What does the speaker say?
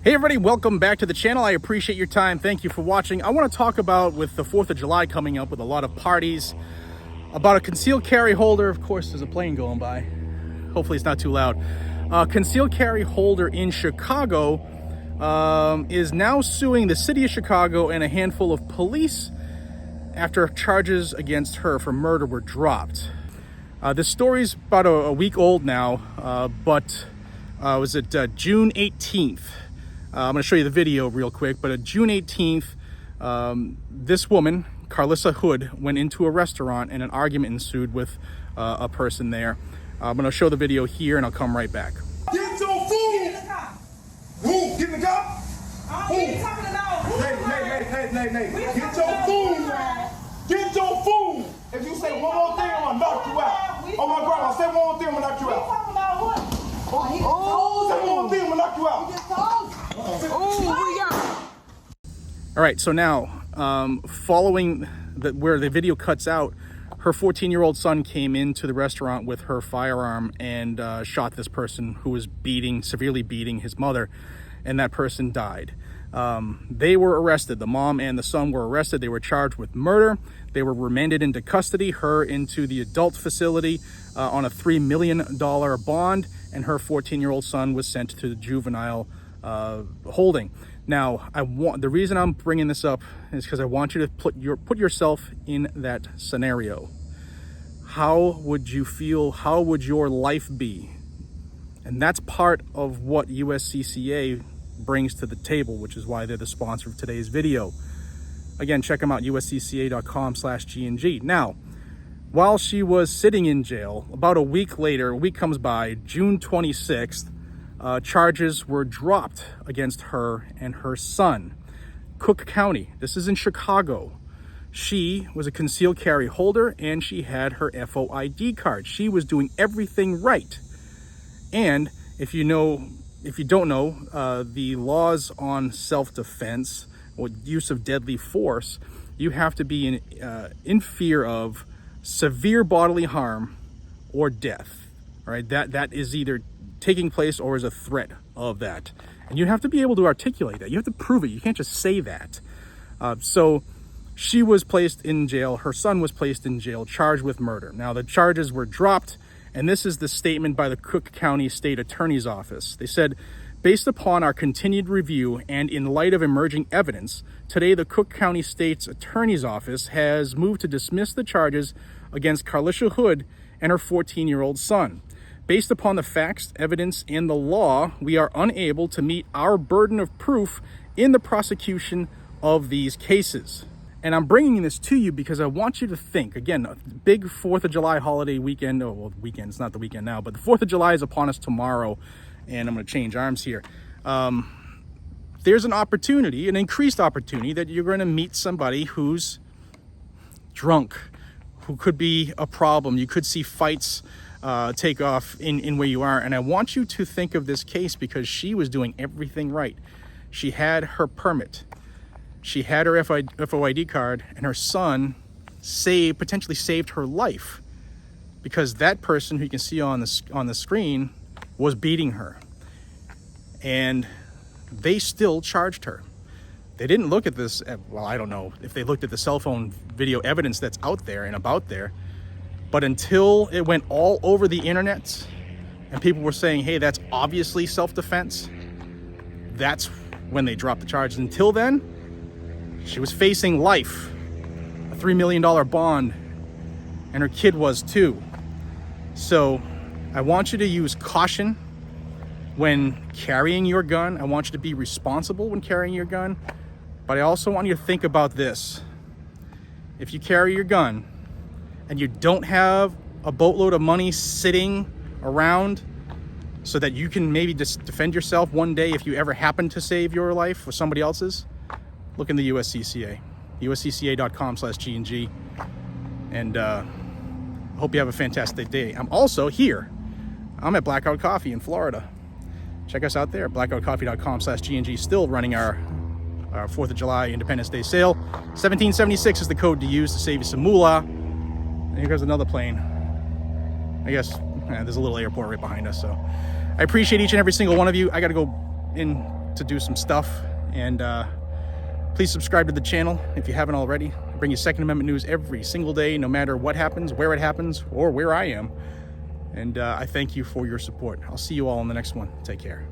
Hey everybody, welcome back to the channel. I appreciate your time. Thank you for watching. I want to talk about, with the 4th of July coming up with a lot of parties, about a concealed carry holder. Of course, there's a plane going by. Hopefully it's not too loud. Concealed carry holder in Chicago is now suing the city of Chicago and a handful of police after charges against her for murder were dropped. This story's about a week old now, but was it June 18th? I'm going to show you the video real quick, but June 18th, this woman, Carlissa Hood, went into a restaurant and an argument ensued with a person there. I'm going to show the video here and I'll come right back. Get your food! Who? Get in the car? Hey. Get your food! Get your food! If you say one more thing, I'm going to knock you out. Oh my grandma, say one more thing, I'm going to knock you out. Talking about what? Say one more thing, I'm going to knock you out. All right, so now, following where the video cuts out, her 14-year-old son came into the restaurant with her firearm and shot this person who was severely beating his mother, and that person died. They were arrested. The mom and the son were arrested. They were charged with murder. They were remanded into custody, her into the adult facility on a $3 million bond, and her 14-year-old son was sent to the juvenile holding. Now, the reason I'm bringing this up is because I want you to put yourself in that scenario. How would you feel? How would your life be? And that's part of what USCCA brings to the table, which is why they're the sponsor of today's video. Again, check them out, uscca.com/GNG. Now, while she was sitting in jail, about a week comes by, June 26th, charges were dropped against her and her son. Cook County, this is in Chicago. She was a concealed carry holder and she had her FOID card. She was doing everything right. And if you don't know, the laws on self-defense or use of deadly force, you have to be in fear of severe bodily harm or death. All right, that is either taking place or is a threat of that, and you have to be able to articulate that. You have to prove it. You can't just say that. So she was placed in jail. Her son was placed in jail, charged with murder. Now the charges were dropped, and this is the statement by the Cook County State Attorney's Office. They said, based upon our continued review and in light of emerging evidence, today the Cook County State's Attorney's Office has moved to dismiss the charges against Carlissa Hood and her 14-year-old son. Based upon the facts, evidence, and the law, we are unable to meet our burden of proof in the prosecution of these cases. And I'm bringing this to you because I want you to think, again, a big 4th of July holiday weekend. Oh, well, weekend, it's not the weekend now, but the 4th of July is upon us tomorrow, and I'm going to change arms here. There's an opportunity, an increased opportunity, that you're going to meet somebody who's drunk, who could be a problem. You could see fights take off in where you are. And I want you to think of this case because she was doing everything right. She had her permit. She had her FOID card, and her son potentially saved her life because that person who you can see on the screen was beating her. And they still charged her. They didn't look at this, well, I don't know if they looked at the cell phone video evidence that's out there and about there, but until it went all over the internet and people were saying, hey, that's obviously self-defense, that's when they dropped the charges. Until then, she was facing life, a $3 million bond, and her kid was too. So I want you to use caution when carrying your gun. I want you to be responsible when carrying your gun, but I also want you to think about this. If you carry your gun and you don't have a boatload of money sitting around so that you can maybe just defend yourself one day if you ever happen to save your life or somebody else's, look in the USCCA, uscca.com/GNG, and hope you have a fantastic day. I'm also here. I'm at Blackout Coffee in Florida. Check us out there, blackoutcoffee.com/GNG, still running our 4th of July Independence Day sale. 1776 is the code to use to save you some moolah. And here goes another plane. I guess there's a little airport right behind us, so I appreciate each and every single one of you. I got to go in to do some stuff. And please subscribe to the channel if you haven't already. I bring you Second Amendment news every single day, no matter what happens, where it happens, or where I am. And I thank you for your support. I'll see you all in the next one. Take care.